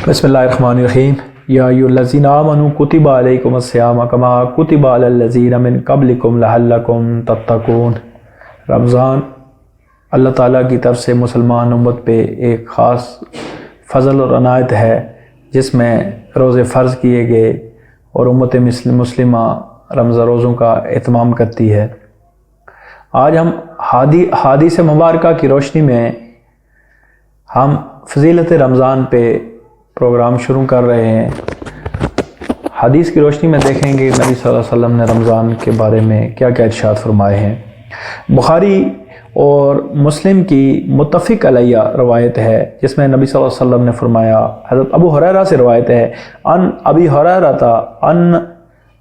बिस्मिल्लाहिर्रहमानिर्रहीम। या अय्युहल्लज़ीना आमनू कुतिबा अलैकुमुस्सियाम कमा कुतिबा अलल्लज़ीना मिन क़ब्लिकुम लअल्लकुम तत्तक़ून। रमज़ान अल्लाह ताला की तरफ से मुसलमान उम्मत पे एक ख़ास फ़ज़ल और अनायत है, जिसमें रोज़े फ़र्ज़ किए गए और उम्मत मुस्लिमा रोज़ों का एहतमाम करती है। आज हम हादीस मुबारका की रोशनी में हम फ़ज़ीलत रमज़ान पे प्रोग्राम शुरू कर रहे हैं। हदीस की रोशनी में देखेंगे नबी सल्लल्लाहु अलैहि वसल्लम ने रमज़ान के बारे में क्या क्या इरशाद फरमाए हैं। बुखारी और मुस्लिम की मुत्तफ़िक़ अलैया रवायत है, जिसमें नबी सल्लल्लाहु अलैहि वसल्लम ने फरमाया, हज़रत अबू हुरैरा से रवायत है, अन अबी हुरैरा अन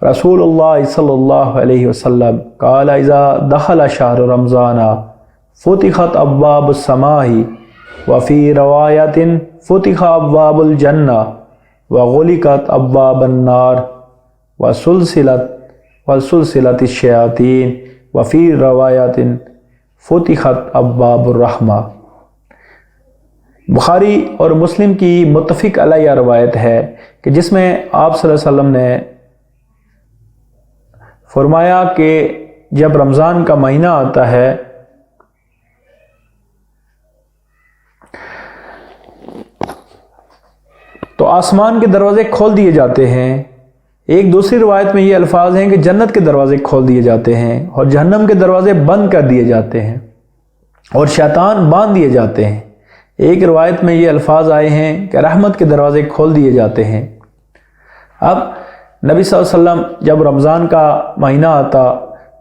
रसूलुल्लाह सल्लल्लाहु अलैहि वसल्लम क़ाल इज़ा दख़ल शहर रमज़ान फ़ुतिहत अब्वाबुस समाई वफ़ी रवायतिन फ़ुतिहा अब्वाबुल जन्ना वग़ुलिक़त अब्वाबुन नार वसुलसिलत शयातीन वफ़ी रवायतिन फ़ुतिहत अब्वाबुर रहमा। बुखारी और मुस्लिम की मुत्तफ़िक़ अलैया रवायत है कि जिसमें आप सल्लल्लाहु अलैहि वसल्लम ने फरमाया कि जब रमज़ान का महीना आता है तो आसमान के दरवाज़े खोल दिए जाते हैं। एक दूसरी रवायत में ये अल्फाज हैं कि जन्नत के दरवाज़े खोल दिए जाते हैं और जहन्नम के दरवाज़े बंद कर दिए जाते हैं और शैतान बांध दिए जाते हैं। एक रवायत में ये अल्फाज आए हैं कि रहमत के दरवाज़े खोल दिए जाते हैं। अब नबी सल्लल्लाहु अलैहि वसल्लम जब रमज़ान का महीना आता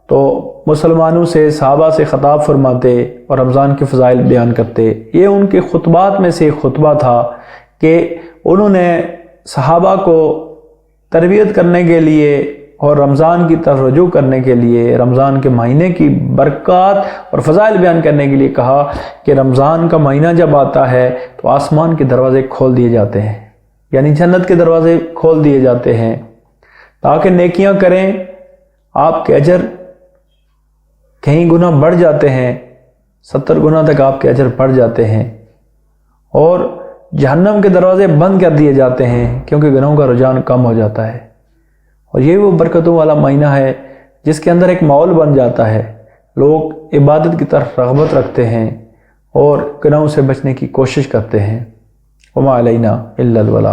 तो मुसलमानों से सहाबा से ख़िताब फरमाते और रमज़ान के फ़ज़ाइल बयान करते। ये उनके खुतबात में से एक खुतबा था कि उन्होंने सहाबा को तरबियत करने के लिए और रमज़ान की तरफ रुजू करने के लिए, रमज़ान के महीने की बरक़ात और फ़ज़ाइल बयान करने के लिए कहा कि रमज़ान का महीना जब आता है तो आसमान के दरवाज़े खोल दिए जाते हैं, यानी जन्नत के दरवाज़े खोल दिए जाते हैं ताकि नेकियां करें। आपके अजर कहीं गुना बढ़ जाते हैं, 70 गुना तक आपके अजर बढ़ जाते हैं और जहन्नम के दरवाज़े बंद कर दिए जाते हैं क्योंकि गुनाहों का रुझान कम हो जाता है। और ये वो बरकतों वाला महीना है जिसके अंदर एक माहौल बन जाता है, लोग इबादत की तरफ रग़बत रखते हैं और गुनाहों से बचने की कोशिश करते हैं। वमा अलैना इल्लल बलाग।